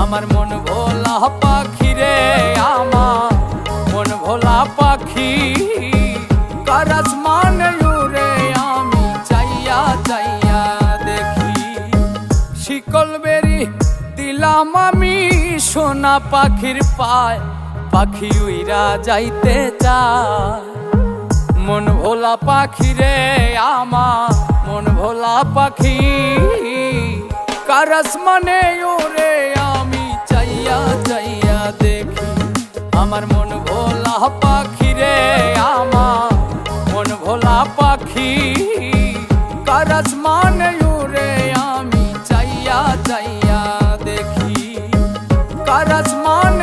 আমার মন ভোলা পাখি রে, আমার মন ভোলা পাখি, কার আসমানে উড়ে আমি চাইয়া চাইয়া দেখি। শিকল বেরি দিলাম আমি সোনা পাখির পায়, পাখি উইরা যাইতে চায়। মন ভোলা পাখি রে, আমার মন ভোলা পাখি, কার আসমানে ওরে আমি চাইয়া চাইয়া দেখি। আমার মন ভোলা পাখি রে, আমার মন ভোলা পাখি, কার আসমানে ওরে আমি চাইয়া চাইয়া দেখি। কার আসমানে